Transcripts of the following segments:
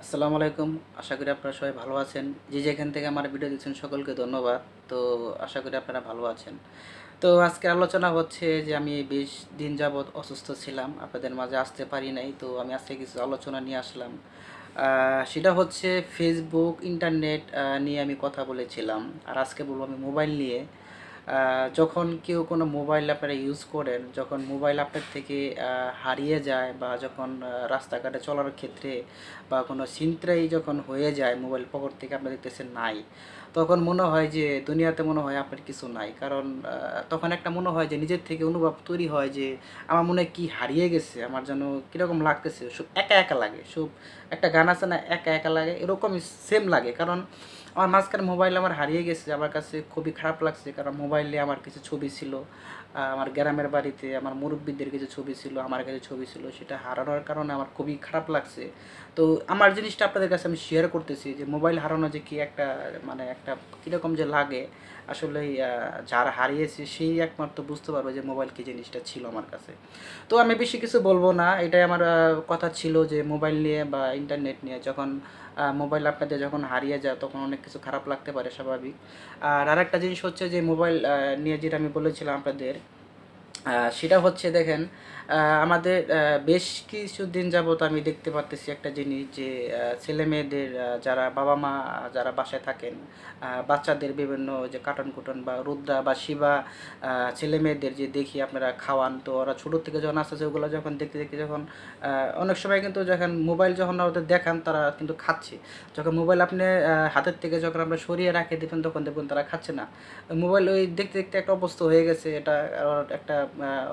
আসসালামু আলাইকুম। আশা করি আপনারা সবাই ভালো আছেন। যে যেখান থেকে আমার ভিডিও দেখছেন সকলকে ধন্যবাদ। তো আশা করি আপনারা ভালো আছেন। তো আজকে আলোচনা হচ্ছে যে আমি 20 দিন যাবৎ অসুস্থ ছিলাম, আপনাদের মাঝে আসতে পারি নাই। তো আমি আজকে কিছু আলোচনা নিয়ে আসলাম। সেটা হচ্ছে ফেসবুক, ইন্টারনেট নিয়ে আমি কথা বলেছিলাম। আর আজকে বলবো আমি মোবাইল নিয়ে। যখন কেউ কোনো মোবাইল আপনারা ইউজ করেন, যখন মোবাইল আপনার থেকে হারিয়ে যায় বা যখন রাস্তাঘাটে চলার ক্ষেত্রে বা কোনো ছিনতাই যখন হয়ে যায়, মোবাইল পকেট থেকে আপনি দেখতেছেন নাই, তখন মনে হয় যে দুনিয়াতে মনে হয় আপনার কিছু নাই। কারণ তখন একটা মনে হয় যে নিজের থেকে অনুভব তৈরি হয় যে আমার মনে হয় কী হারিয়ে গেছে, আমার যেন কীরকম লাগতেছে, সব একা একা লাগে। সব একটা গান আছে না, একা একা লাগে, এরকমই সেম লাগে। কারণ আমার মাঝখানে মোবাইল আমার হারিয়ে গেছে, আমার কাছে খুবই খারাপ লাগছে। কারণ মোবাইলে আমার কিছু ছবি ছিল, আমার গ্রামের বাড়িতে আমার মুরব্বীদের কিছু ছবি ছিল, আমার কাছে ছবি ছিল, সেটা হারানোর কারণে আমার খুবই খারাপ লাগছে। তো আমার জিনিসটা আপনাদের কাছে আমি শেয়ার করতেছি যে মোবাইল হারানো যে কি একটা, মানে একটা কীরকম যে লাগে, আসলে যারা হারিয়েছে সেই একমাত্র বুঝতে পারবে যে মোবাইল কী জিনিসটা ছিল আমার কাছে। তো আমি বেশি কিছু বলবো না, এটাই আমার কথা ছিল যে মোবাইল নিয়ে বা ইন্টারনেট নিয়ে। যখন মোবাইল আপনাদের যখন হারিয়ে যায় তখন অনেক কিছু খারাপ লাগতে পারে, স্বাভাবিক। আর আরেকটা জিনিস হচ্ছে যে মোবাইল নিয়ে যেটা আমি বলেছিলাম আপনাদের, সেটা হচ্ছে দেখেন, আমাদের বেশ কিছুদিন যাবত আমি দেখতে পারতেছি একটা জিনিস যে ছেলে মেয়েদের, যারা বাবা মা যারা বাসায় থাকেন, বাচ্চাদের বিভিন্ন যে কার্টুন কুটন বা রুদ্রা বা শিবা, ছেলে মেয়েদের যে দেখি আপনারা খাওয়ান, তো ওরা ছোটো থেকে যখন আস্তে আস্তে ওগুলো যখন দেখতে দেখতে যখন অনেক সময় কিন্তু যখন মোবাইল যখন ওদের দেখান তারা কিন্তু খাচ্ছে। যখন মোবাইল আপনি হাতের থেকে যখন আপনার সরিয়ে রাখে দেবেন তখন দেখবেন তারা খাচ্ছে না। মোবাইল ওই দেখতে দেখতে একটা অভ্যস্ত হয়ে গেছে, এটা একটা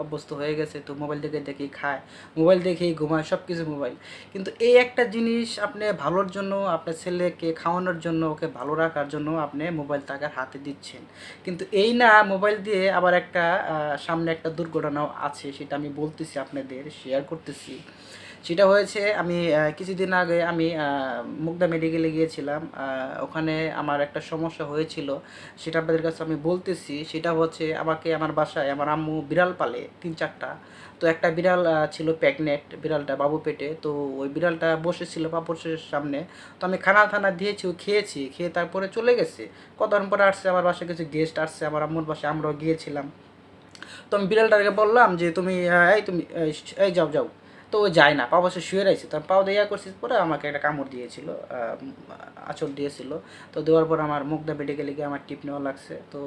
অভ্যস্ত হয়ে গেছে। তো মোবাইল দেখে দেখেই খায়, মোবাইল দেখেই ঘুমায়, সব কিছু মোবাইল। কিন্তু এই একটা জিনিস আপনি ভালোর জন্য, আপনার ছেলেকে খাওয়ানোর জন্য, ওকে ভালো রাখার জন্য আপনি মোবাইল তাকে হাতে দিচ্ছেন। কিন্তু এই না, মোবাইল দিয়ে আবার একটা সামনে একটা দুর্ঘটনাও আছে, সেটা আমি বলতেছি, আপনাদের শেয়ার করতেছি। সেটা হয়েছে, আমি কিছুদিন আগে আমি মুগদা মেডিকেলে গিয়েছিলাম। ওখানে আমার একটা সমস্যা হয়েছিল, সেটা আপনাদের কাছে আমি বলতেছি। সেটা হচ্ছে, আমাকে আমার বাসায় আমার আম্মু বিড়াল পালে 3-4টা। তো একটা বিড়াল ছিল প্রেগনেন্ট, বিড়ালটা বাবু পেটে। তো ওই বিড়ালটা বসেছিল পাপোশের সামনে। তো আমি খানা থানা দিয়েছি, ও খেয়েছি, খেয়ে তারপরে চলে গেছে। কতক্ষণ পরে আসছে আমার বাসায়, কিছু গেস্ট আসছে আমার আম্মুর বাসায়, আমরাও গিয়েছিলাম। তো আমি বিড়ালটাকে বললাম যে তুমি এই তুমি এই যাও যাও। তো ও যায় না, পা বসে শুয়ে রয়েছে। তো আমি পাও দেওয়া করছি, পরে আমাকে একটা কামড় দিয়েছিল, আঁচড় দিয়েছিল। তো দেওয়ার পর আমার মুখটা মেডিকেলে গিয়ে আমার টিপ নেওয়া লাগছে। তো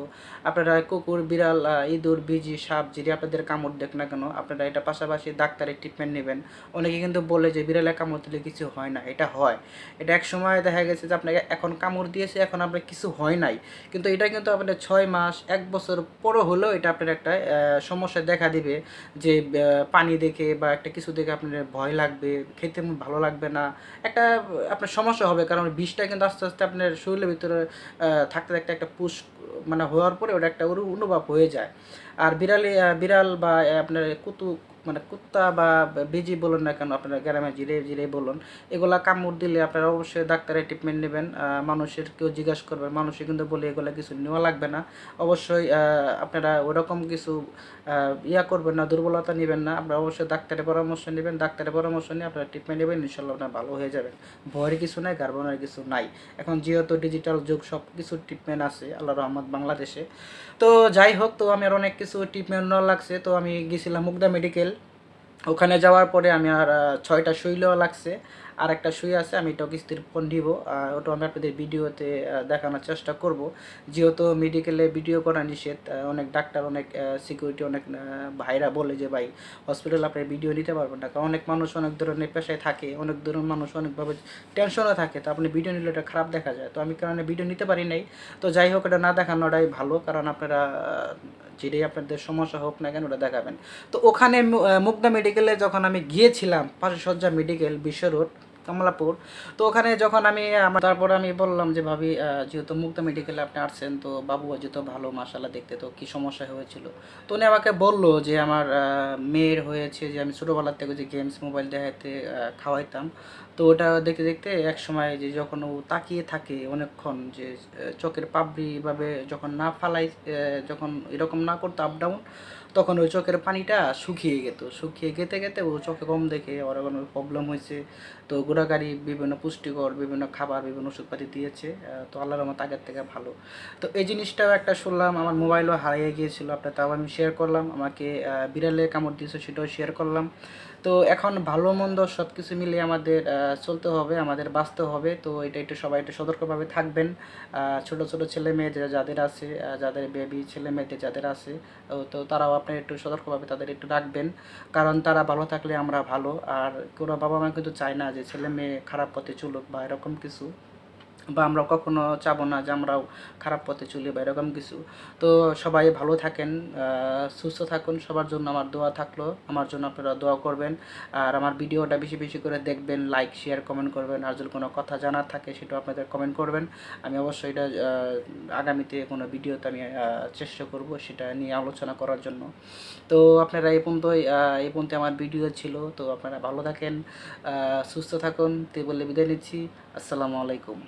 আপনারা কুকুর, বিড়াল, ইঁদুর, বিজি, সাপ যদি আপনাদের কামড় দেখ না কেন, আপনারা এটা পাশাপাশি ডাক্তারের ট্রিটমেন্ট নেবেন। অনেকে কিন্তু বলে যে বিড়ালে কামড় দিলে কিছু হয় না, এটা হয়। এটা এক সময় দেখা গেছে যে আপনাকে এখন কামড় দিয়েছে, এখন আপনার কিছু হয় নাই। কিন্তু এটা কিন্তু আপনার 6 মাস, 1 বছর পরও হলেও এটা আপনার একটা সমস্যা দেখা দিবে। যে পানি দেখে বা একটা কিছু দেখে আপনার ভয় লাগবে, খেতে ভালো লাগবে না, একটা আপনার সমস্যা হবে। কারণ বিষটা কিন্তু আস্তে আস্তে আপনার শরীরের ভিতরে থাকতে থাকতে একটা পুশ, মানে হওয়ার পরে ওটা একটা অনুভব হয়ে যায়। আর বিড়াল বা আপনার মানে কুত্তা বা বিজি বলুন না কেন, আপনারা গ্রামে জিরে জিরে বলুন, এগুলা কামড় দিলে আপনারা অবশ্যই ডাক্তারের ট্রিটমেন্ট নেবেন। মানুষের কেউ জিজ্ঞাসা করবে, মানুষে কিন্তু বলে এগুলা কিছু নেওয়া লাগবে না। অবশ্যই আপনারা ওরকম কিছু ইয়া করবেন না, দুর্বলতা নেবেন না। আপনারা অবশ্যই ডাক্তারের পরামর্শ নেবেন, ডাক্তারের পরামর্শ নিয়ে আপনারা ট্রিটমেন্ট নেবেন, ইনশাল্লাহ আপনার ভালো হয়ে যাবেন। ভয়ের কিছু নাই, গার্বনের কিছু নাই। এখন যেহেতু ডিজিটাল যুগ, সব কিছু ট্রিটমেন্ট আছে আল্লাহ রহমত বাংলাদেশে। তো যাই হোক, তো আমি আর অনেক কিছু ট্রিটমেন্ট নেওয়া লাগছে। তো আমি গেছিলাম মুগদা মেডিকেল। ওখানে যাওয়ার পরে আমি আর 6টা সুই নেওয়া লাগছে। আর একটা সুই আছে, আমি এটা কিস্তির ফোন দিব, ওটা আমি আপনাদের ভিডিওতে দেখানোর চেষ্টা করব। যেহেতু মেডিকেলে ভিডিও করা নিষেধ, অনেক ডাক্তার, অনেক সিকিউরিটি, অনেক ভাইরা বলে যে ভাই হসপিটাল আপনার ভিডিও নিতে পারবেন না। কারণ অনেক মানুষ অনেক ধরনের পেশায় থাকে, অনেক ধরনের মানুষ অনেকভাবে টেনশনে থাকে, তো আপনি ভিডিও নিলে এটা খারাপ দেখা যায়। তো আমি কারণে ভিডিও নিতে পারি নাই। তো যাই হোক, এটা না দেখানোটাই ভালো, কারণ আপনারা যেটাই আপনাদের সমস্যা হোক না কেন ওটা দেখাবেন। তো ওখানে মুগদা মেডিকেলে যখন আমি গিয়েছিলাম, 500 শয্যা মেডিকেল, বিশ্ব রোড, কমলাপুর। তো ওখানে যখন আমি তারপর আমি বললাম যে ভাবি, যেহেতু মুগদা মেডিকেলে আপনি আসছেন, তো বাবু যেহেতু ভালো মাশাআল্লাহ দেখতে, তো কী সমস্যা হয়েছিল। তো উনি আমাকে বললো যে আমার মেয়ের হয়েছে যে আমি ছোটোবেলার থেকে যে গেমস মোবাইল দেখাতে খাওয়াইতাম। তো ওটা দেখতে দেখতে এক সময় যে যখন ও তাকিয়ে থাকে অনেকক্ষণ, যে চোখের পাপড়িভাবে যখন না ফালাই, যখন এরকম না করতো আপ ডাউন, তখন ওই চোখের পানিটা শুকিয়ে যেত, শুকিয়ে গেতে গেতে ও চোখে কম দেখে ওর কোনো প্রবলেম হয়েছে। তো গোড়াগাড়ি বিভিন্ন পুষ্টিকর বিভিন্ন খাবার বিভিন্ন ওষুধপাতি দিয়েছে। তো আল্লাহর রহমতে আগের থেকে ভালো। তো এই জিনিসটাও একটা শুনলাম, আমার মোবাইলও হারিয়ে গিয়েছিল, আপনার তাও আমি শেয়ার করলাম। আমাকে বিড়ালে কামড় দিয়েছে সেটাও শেয়ার করলাম। তো এখন ভালো মন্দ সব কিছু মিলিয়ে আমাদের চলতে হবে, আমাদের বাঁচতে হবে। তো এটা একটু সবাই একটু সতর্কভাবে থাকবেন। ছোট ছোট ছেলে মেয়ে যাদের আছে, যাদের বেবি ছেলে মেয়েদের যাদের আছে, তো তারাও আপনি একটু সতর্কভাবে তাদের একটু রাখবেন। কারণ তারা ভালো থাকলে আমরা ভালো। আর কোনো বাবা মা কিন্তু চায় না যে ছেলে মেয়ে খারাপ পথে চলুক বা এরকম কিছু, বা আমরা কখনো চাবো না যে আমরাও খারাপ পথে চলি বা এরকম কিছু। তো সবাই ভালো থাকেন, সুস্থ থাকুন, সবার জন্য আমার দোয়া থাকলো, আমার জন্য আপনারা দোয়া করবেন। আর আমার ভিডিওটা বেশি বেশি করে দেখবেন, লাইক শেয়ার কমেন্ট করবেন। আর যদি কোনো কথা জানার থাকে সেটাও আপনাদের কমেন্ট করবেন। আমি অবশ্যই এটা আগামীতে কোনো ভিডিওতে আমি চেষ্টা করব সেটা নিয়ে আলোচনা করার জন্য। তো আপনারা এই পর্যন্ত আমার ভিডিও ছিল। তো আপনারা ভালো থাকেন, সুস্থ থাকুন, তো বলে বিদায় নিচ্ছি। আসসালামু আলাইকুম।